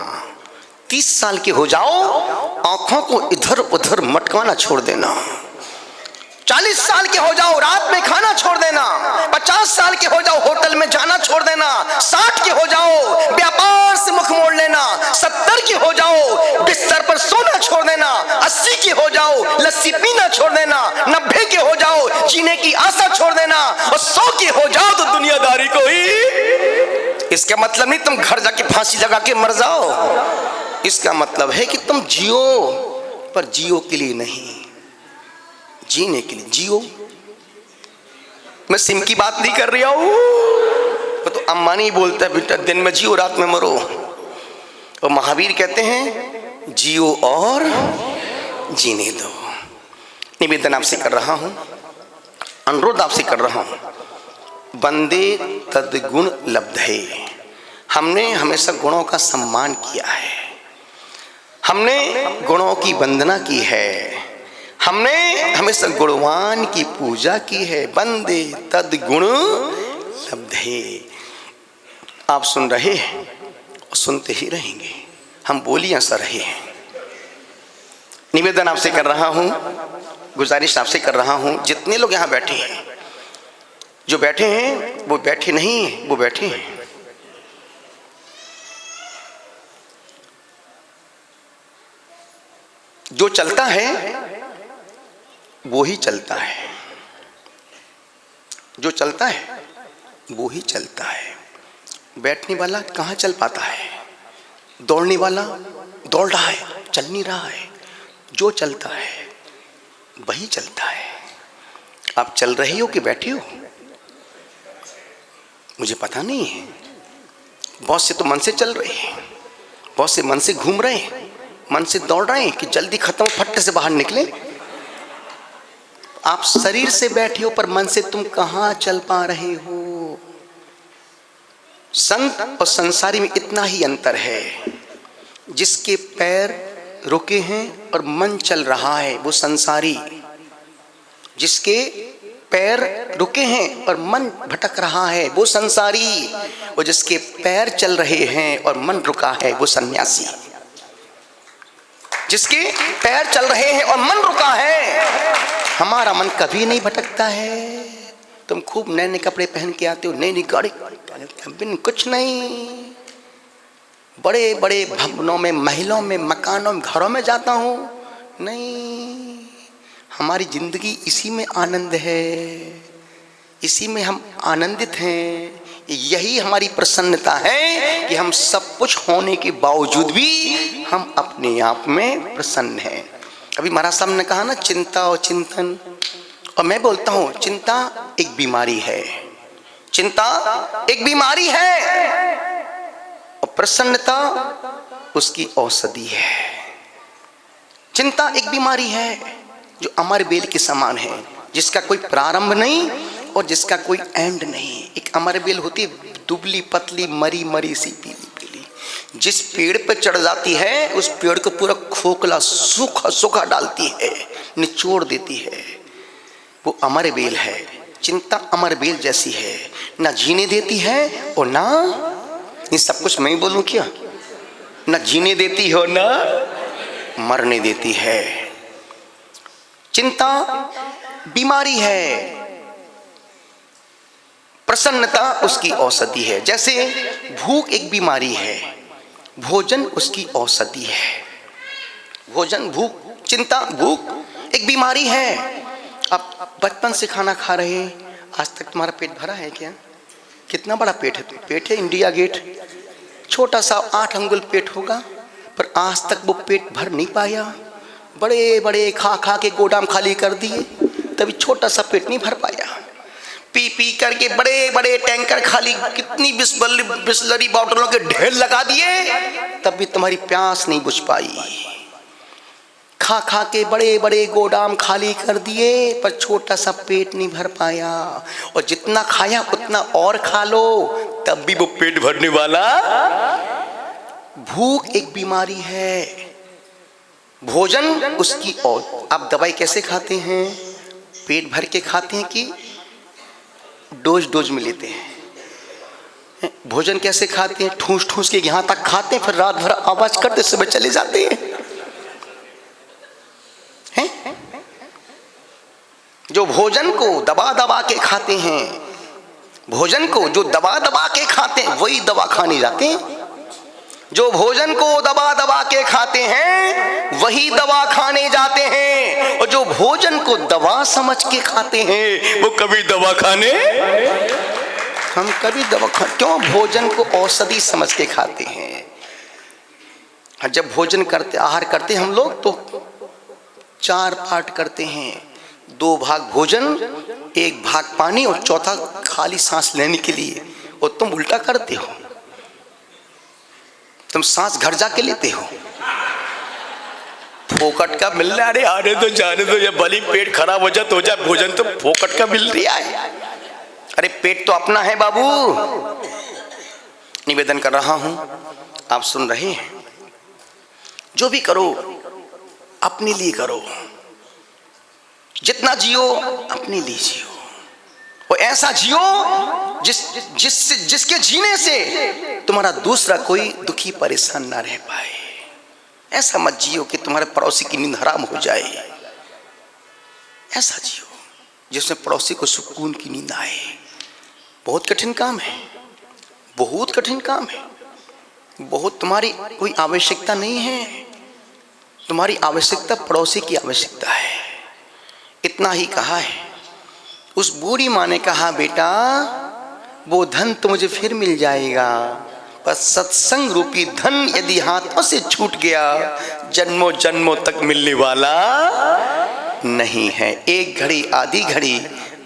30 साल के हो जाओ, आंखों को इधर उधर मटकाना छोड़ देना। 40 साल के हो जाओ, रात में खाना छोड़ देना। 50 साल के हो जाओ, होटल में जाना छोड़ देना। 60 के हो जाओ, व्यापार से मुख मोड़ लेना। 70 के हो जाओ, बिस्तर पर सोना छोड़ देना। 80 के हो जाओ, लस्सी पीना छोड़ देना। 90 के हो जाओ, जीने की आशा छोड़ देना। और 100 के हो जाओ तो दुनियादारी को ही। इसका मतलब नहीं तुम घर जाके फांसी लगा के मर जाओ। इसका मतलब है कि तुम जियो, पर जियो के लिए नहीं, जीने के लिए जियो। मैं सिम की बात नहीं कर रहा हूं, तो अंबानी बोलता है बेटा दिन में जियो रात में मरो। और महावीर कहते हैं जियो और जीने दो। निवेदन आपसे कर रहा हूं, अनुरोध आपसे कर रहा हूं, बंदे तद्गुण लब्धे। हमने हमेशा गुणों का सम्मान किया है, हमने गुणों की वंदना की है, हमने हमेशा गुणवान की पूजा की है। बंदे तद्गुण लब्धे। आप सुन रहे हैं और सुनते ही रहेंगे, हम बोलियां सर रहे हैं। निवेदन आपसे कर रहा हूं, गुजारिश आपसे कर रहा हूं, जितने लोग यहां बैठे हैं, जो बैठे हैं वो बैठे नहीं, वो बैठे हैं। जो चलता है वो ही चलता है, जो चलता है वो ही चलता है। बैठने वाला कहाँ चल पाता है, दौड़ने वाला दौड़ रहा है, चल नहीं रहा है। जो चलता है वही चलता है। आप चल रहे हो कि बैठे हो मुझे पता नहीं है। बहुत से तो मन से चल रहे हैं, बहुत से मन से घूम रहे हैं, मन से दौड़ रहे हैं कि जल्दी खत्म फट से बाहर निकले। आप शरीर से बैठे हो पर मन से तुम कहाँ चल पा रहे हो। संत और संसारी में इतना ही अंतर है। जिसके पैर रुके हैं और मन चल रहा है वो संसारी, जिसके पैर रुके हैं और मन भटक रहा है वो संसारी, और जिसके पैर चल रहे हैं और मन रुका है वो सन्यासी। जिसके पैर चल रहे हैं और मन रुका है, हमारा मन कभी नहीं भटकता है। तुम खूब नए नए कपड़े पहन के आते हो, नई नई गाड़ी, कुछ नहीं। बड़े बड़े भवनों में, महलों में, मकानों में, घरों में जाता हूँ, नहीं। हमारी जिंदगी इसी में आनंद है, इसी में हम आनंदित हैं। यही हमारी प्रसन्नता है कि हम सब कुछ होने के बावजूद भी हम अपने आप में प्रसन्न हैं। अभी महाराज साहब ने कहा ना चिंता और चिंतन, और मैं बोलता हूँ चिंता एक बीमारी है, चिंता एक बीमारी है और प्रसन्नता उसकी औषधि है। चिंता एक बीमारी है जो अमर बेल के समान है, जिसका कोई प्रारंभ नहीं और जिसका कोई एंड नहीं। एक अमर बेल होती है दुबली पतली मरी मरी सी पीली पीली, जिस पेड़ पर चढ़ जाती है उस पेड़ को पूरा खोखला सूखा सूखा डालती है, निचोड़ देती है, वो अमर बेल है। चिंता अमर बेल जैसी है, ना जीने देती है और ना, ये सब कुछ मैं ही बोलूं क्या, ना जीने देती है और ना मरने देती है। चिंता बीमारी है, प्रसन्नता उसकी औषधि है। जैसे भूख एक बीमारी है, भोजन उसकी औषधि है। भोजन, भूख, चिंता, भूख एक बीमारी है। अब बचपन से खाना खा रहे हैं, आज तक तुम्हारा पेट भरा है क्या? कितना बड़ा पेट है? पेट है इंडिया गेट, छोटा सा 8 अंगुल पेट होगा, पर आज तक वो पेट भर नहीं पाया। बड़े बड़े खा खा के गोदाम खाली कर दिए, तभी छोटा सा पेट नहीं भर पाया। पी पी करके बड़े बड़े टैंकर खाली, कितनी बिस्लरी बोतलों के ढेर लगा दिए, तब भी तुम्हारी प्यास नहीं बुझ पाई। खा खा के बड़े बड़े गोदाम खाली कर दिए, पर छोटा सा पेट नहीं भर पाया। और जितना खाया उतना और खा लो, तब भी वो पेट भरने वाला। भूख एक बीमारी है, भोजन उसकी। और आप दवाई कैसे खाते हैं? पेट भर के खाते हैं कि डोज डोज में लेते हैं? भोजन कैसे खाते हैं? ठूस ठूस के यहाँ तक खाते हैं, फिर रात भर आवाज करते सुबह चले जाते हैं। जो भोजन को दबा दबा के खाते हैं, भोजन को जो दबा दबा के खाते हैं वही दवा खाने जाते हैं। जो भोजन को दबा दबा के खाते हैं वही दवा खाने जाते हैं, और जो भोजन को दवा समझ के खाते हैं वो कभी दवा खाने, हम कभी दवा खा, क्यों? भोजन को औषधि समझ के खाते हैं। जब भोजन करते, आहार करते हम लोग तो 4 पार्ट करते हैं, 2 भाग भोजन, 1 भाग पानी और चौथा खाली सांस लेने के लिए। और तुम उल्टा करते हो, तुम सांस घर जाके लेते हो। फोकट का मिल रहा है, अरे आने तो जाने तो, जब भली पेट खराब हो जाए तो हो जाए, भोजन तो फोकट का मिल रहा है। अरे पेट तो अपना है बाबू। निवेदन कर रहा हूं, आप सुन रहे हैं। जो भी करो अपने लिए करो, जितना जियो अपने लिए जियो, और ऐसा जियो जिसके जीने से तुम्हारा दूसरा कोई दुखी परेशान ना रह पाए। ऐसा मत जियो कि तुम्हारे पड़ोसी की नींद हराम हो जाए। ऐसा जियो जिसमें पड़ोसी को सुकून की नींद आए। बहुत कठिन काम है, बहुत कठिन काम है। बहुत, तुम्हारी कोई आवश्यकता नहीं है, तुम्हारी आवश्यकता पड़ोसी की आवश्यकता है। इतना ही कहा है। उस बूढ़ी माँ ने कहा, बेटा वो धन तो मुझे फिर मिल जाएगा, बस सत्संग रूपी धन यदि हाथों से छूट गया जन्मों जन्मों तक मिलने वाला नहीं है। एक घड़ी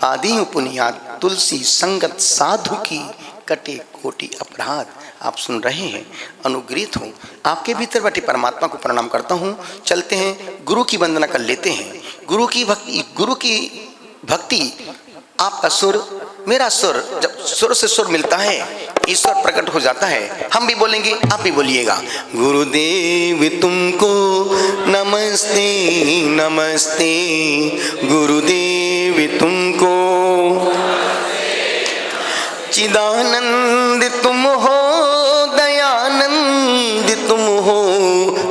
आधी पुनियाद, तुलसी संगत साधु की कटे कोटि अपराध। आप सुन रहे हैं, अनुग्रहित हूँ, आपके भीतर बैठे परमात्मा को प्रणाम करता हूँ। चलते हैं, गुरु की वंदना कर लेते हैं। गुरु की भक्ति आपका सुर मेरा सुर, जब सुर से सुर मिलता है ईश्वर प्रकट हो जाता है। हम भी बोलेंगे, आप भी बोलिएगा। गुरुदेव तुमको नमस्ते नमस्ते, गुरुदेव तुमको चिदानंद तुम हो, दयानंद तुम हो,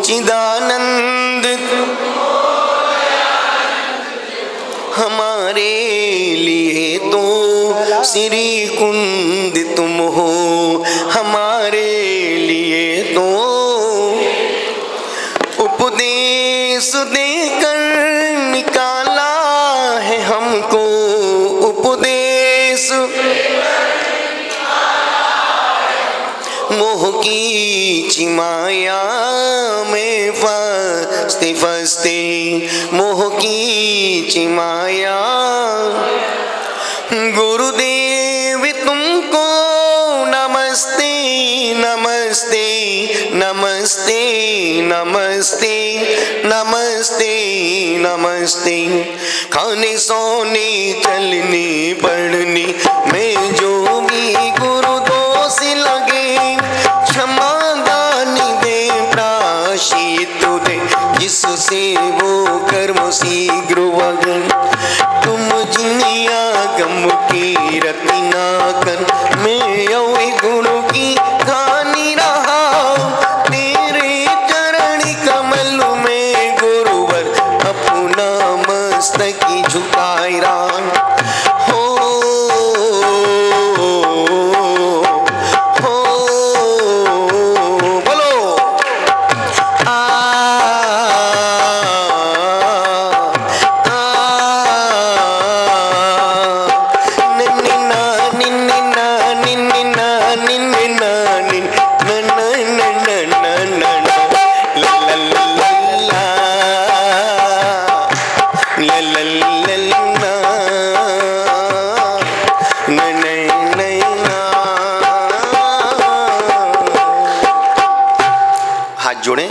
चिदानंद हमारे लिए तो श्री कुंद तुम हो, हमारे लिए तो उपदेश देकर निकाला है हमको, उपदेश मोह की चिमाया में फंसते फंसते, मोह की चिमाया। गुरुदेव तुमको नमस्ते नमस्ते नमस्ते नमस्ते नमस्ते नमस्ते। खाने सोने चलने पढ़ने में जो भी गुरु दोष लगे, क्षमा दान दे प्रायश्चित दे, जिससे वो कर्म शीघ्र वगन। तुम जिनिया गम की रतिना कर, मैं यही गुरु की कहानी रहा, तेरे चरण कमल में गुरुवर अपना मस्तक झुकाए राम।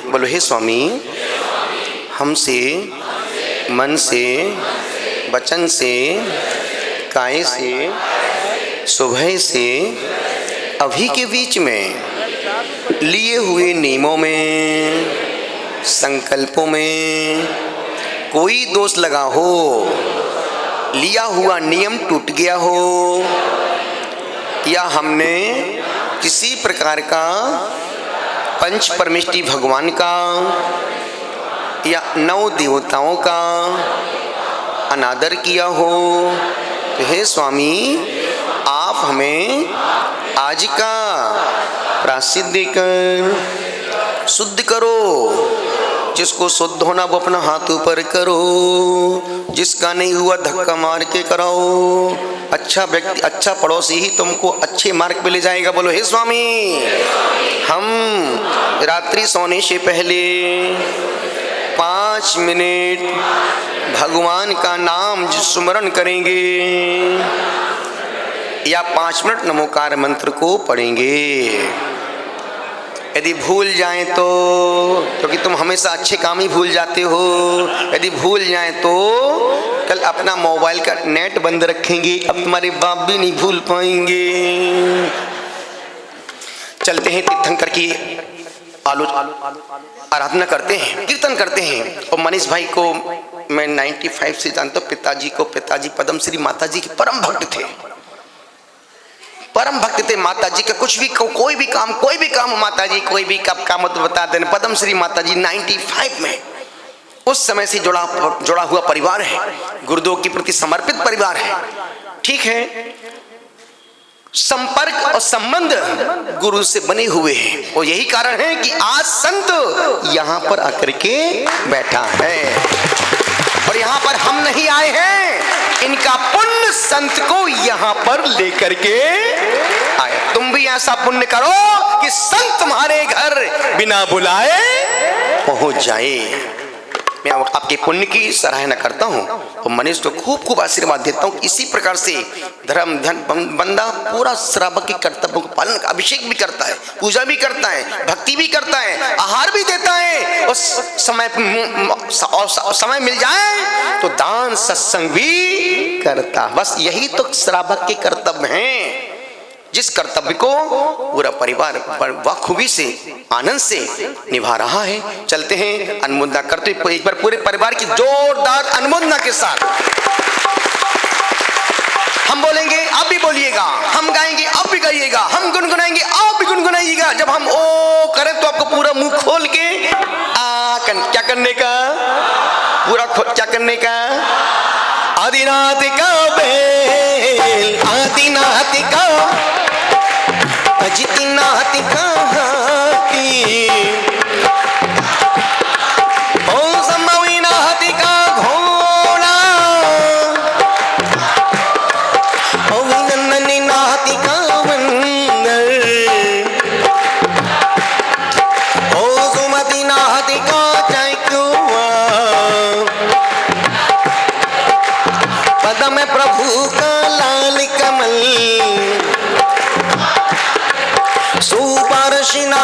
बोलो, हे स्वामी, हमसे मन से वचन से काया से सुबह से अभी के बीच में लिए हुए नियमों में संकल्पों में कोई दोष लगा हो, लिया हुआ नियम टूट गया हो, या हमने किसी प्रकार का पंच परमेष्टि भगवान का या नौ देवताओं का अनादर किया हो, तो हे स्वामी आप हमें आज का प्रायश्चित देकर शुद्ध करो। जिसको शुद्ध होना वो अपना हाथ ऊपर करो, जिसका नहीं हुआ धक्का मार के कराओ। अच्छा व्यक्ति, अच्छा पड़ोसी ही तुमको अच्छे मार्ग पे ले जाएगा। बोलो, हे स्वामी, हम रात्रि सोने से पहले 5 मिनट भगवान का नाम स्मरण करेंगे या 5 मिनट नमोकार मंत्र को पढ़ेंगे। यदि भूल जाएं तो, क्योंकि तुम हमेशा अच्छे काम ही भूल जाते हो, यदि भूल जाएं तो कल अपना मोबाइल का नेट बंद रखेंगे, अब तुम्हारे बाप भी नहीं भूल पाएंगे। चलते हैं, तीर्थंकर की आराधना करते हैं, कीर्तन करते हैं। और मनीष भाई को मैं 95 से जानता हूँ। पिताजी पद्मश्री माताजी के परम भक्त थे, परम भक्त थे माताजी का। कुछ भी कोई भी काम माताजी कोई भी कब काम तो बता देना। पद्मश्री माताजी 95 में उस समय से जुड़ा हुआ परिवार है, गुरुदेव के प्रति समर्पित परिवार है। ठीक है, संपर्क और संबंध गुरु से बने हुए हैं, और यही कारण है कि आज संत यहाँ पर आकर के बैठा है। और यहाँ पर हम नहीं आए हैं, इनका पुण्य संत को यहाँ पर लेकर के ऐसा पुण्य करो कि संत तुम्हारे घर बिना बुलाए पहुंच जाए। मैं आपके पुण्य की सराहना करता हूं और मनीष को खूब खूब आशीर्वाद देता हूं। इसी प्रकार से धर्म धन बंदा पूरा श्रावक के कर्तव्यों का पालन, अभिषेक भी करता है, पूजा भी करता है, भक्ति भी करता है, आहार भी देता है, और समय मिल जाए तो दान सत्संग भी करता। बस यही तो श्रावक के कर्तव्य हैं, जिस कर्तव्य को पूरा परिवार बखूबी से आनंद से निभा रहा है। चलते हैं अनुमोदना करते हुए एक बार पूरे परिवार की जोरदार अनुमोदना के साथ हम बोलेंगे, आप भी बोलिएगा, हम गाएंगे आप भी गाइएगा, हम गुनगुनाएंगे आप भी गुनगुनाइएगा। जब हम ओ करें तो आपको पूरा मुंह खोल के क्या करने का, पूरा क्या करने का, आदिनाथ का बेल, आदिनाथ का अजितनाथ का हाथी, ओ संभवीनाथ का घोड़ा, ओ विनंदनीनाथ का बंदर, ओ सुमतिनाथ का चैकुआ, पदम प्रभु का लाल कमल, सुपार्शिनाथ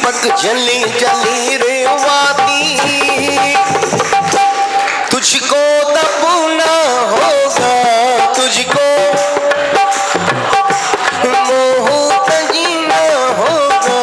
दीपक जली जली रेवाती, तुझको दबना होगा, तुझको मोह जीना होगा,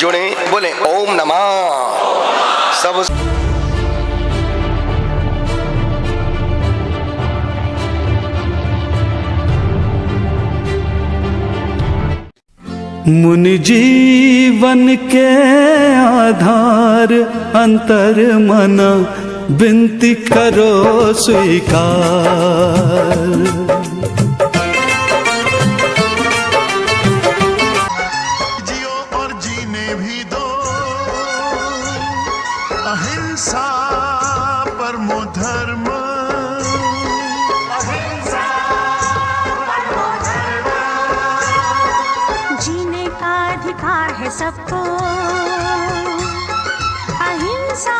जुड़े बोले ओम नमः सब। मुनि जीवन के आधार अंतर मना विनती करो स्वीकार। अहिंसा परमो धर्म, अहिंसा परमो धर्म, जीने का अधिकार है सबको, अहिंसा